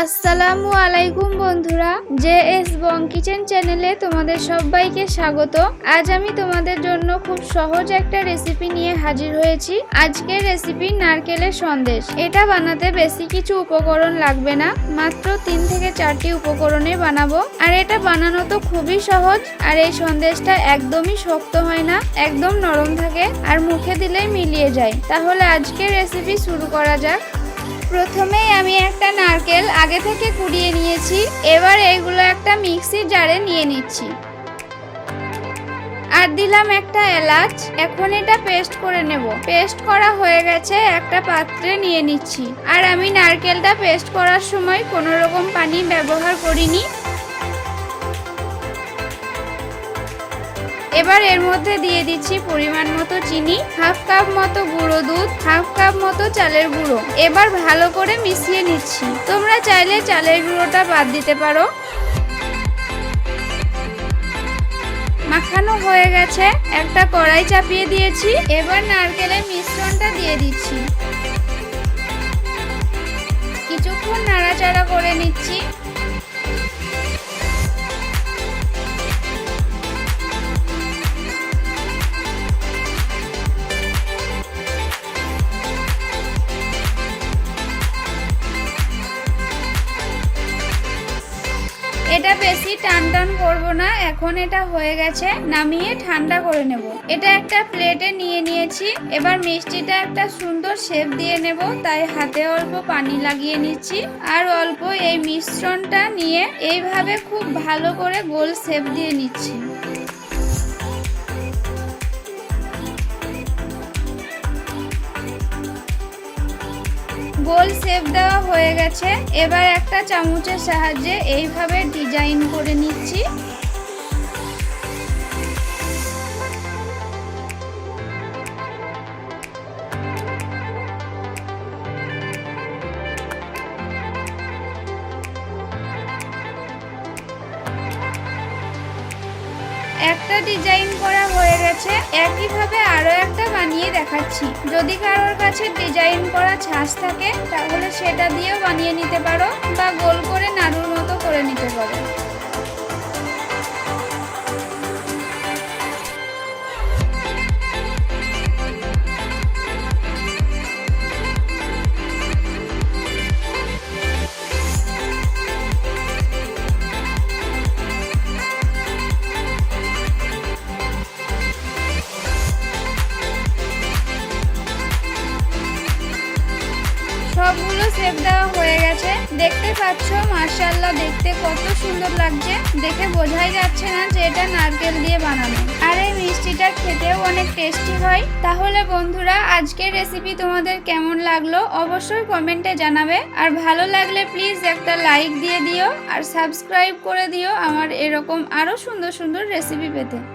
আসসালামু আলাইকুম বন্ধুরা, জেএস বং কিচেন চ্যানেলে তোমাদের সবাইকে স্বাগত। আজ আমি তোমাদের জন্য খুব সহজ একটা রেসিপি নিয়ে হাজির হয়েছি। আজকের রেসিপি নারকেলের সন্দেশ। এটা বানাতে বেশি কিছু উপকরণ লাগবে না, মাত্র 3 থেকে 4টি উপকরণে বানাবো। আর এটা বানানো তো খুবই সহজ। আর এই সন্দেশটা একদমই শক্ত হয় না, একদম নরম থাকে আর মুখে দিলেই মিলিয়ে যায়। তাহলে আজকের রেসিপি শুরু করা যাক। প্রথমেই আমি একটা নারকেল আগে থেকে কুড়িয়ে নিয়েছি। এবার এগুলো একটা মিক্সির জারে নিয়ে নিচ্ছি। আর দিলাম একটা এলাচ। এখন এটা পেস্ট করে নেব। পেস্ট করা হয়ে গেছে, একটা পাত্রে নিয়ে নিচ্ছি। আর আমি নারকেলটা পেস্ট করার সময় কোনো রকম পানি ব্যবহার করিনি। এবার এর মধ্যে দিয়ে দিচ্ছি পরিমাণ মতো চিনি, হাফ কাপ মতো গুঁড়ো দুধ, হাফ কাপ মতো চালের গুঁড়ো। এবার ভালো করে মিশিয়ে নিচ্ছি। তোমরা চাইলে চালের গুঁড়োটা বাদ দিতে পারো। মাখানো হয়ে গেছে, একটা কড়াই চাপিয়ে দিয়েছি। এবার নারকেলের মিশ্রণটা দিয়ে দিচ্ছি। কিছুক্ষণ নাড়াচাড়া করে নিচ্ছি। এটা বেশি টান টান করবো না। এখন এটা হয়ে গেছে, নামিয়ে ঠান্ডা করে নেব। এটা একটা প্লেটে নিয়ে নিয়েছি। এবার মিষ্টিটা একটা সুন্দর শেপ দিয়ে নেব, তাই হাতে অল্প পানি লাগিয়ে নিচ্ছি। আর অল্প এই মিশ্রণটা নিয়ে এইভাবে খুব ভালো করে গোল শেপ দিয়ে নিচ্ছি। গোল শেপ দেওয়া হয়ে গেছে। এবার একটা চামচের সাহায্যে এইভাবে ডিজাইন করে নিচ্ছি। একটা ডিজাইন করা হয়ে গেছে। একইভাবে আরো একটা বানিয়ে দেখাচ্ছি। যদি কারোর কাছে ডিজাইন করা ছাঁচ থাকে তাহলে সেটা দিয়েও বানিয়ে নিতে পারো, বা গোল করে নাড়ুর মতো করে নিতে পারো। সবগুলো শেপ দেওয়া হয়ে গেছে। দেখতে পাচ্ছ মাশাআল্লাহ, দেখতে কত সুন্দর লাগছে। দেখে বোঝাই যাচ্ছে না যে এটা নারকেল দিয়ে বানানো। আর এই মিষ্টিটা খেতেও অনেক টেস্টি হয়। তাহলে বন্ধুরা, আজকের রেসিপি তোমাদের কেমন লাগলো অবশ্যই কমেন্টে জানাবে। আর ভালো লাগলে প্লিজ একটা লাইক দিয়ে দিও আর সাবস্ক্রাইব করে দিও আমার এরকম আরো সুন্দর সুন্দর রেসিপি পেতে।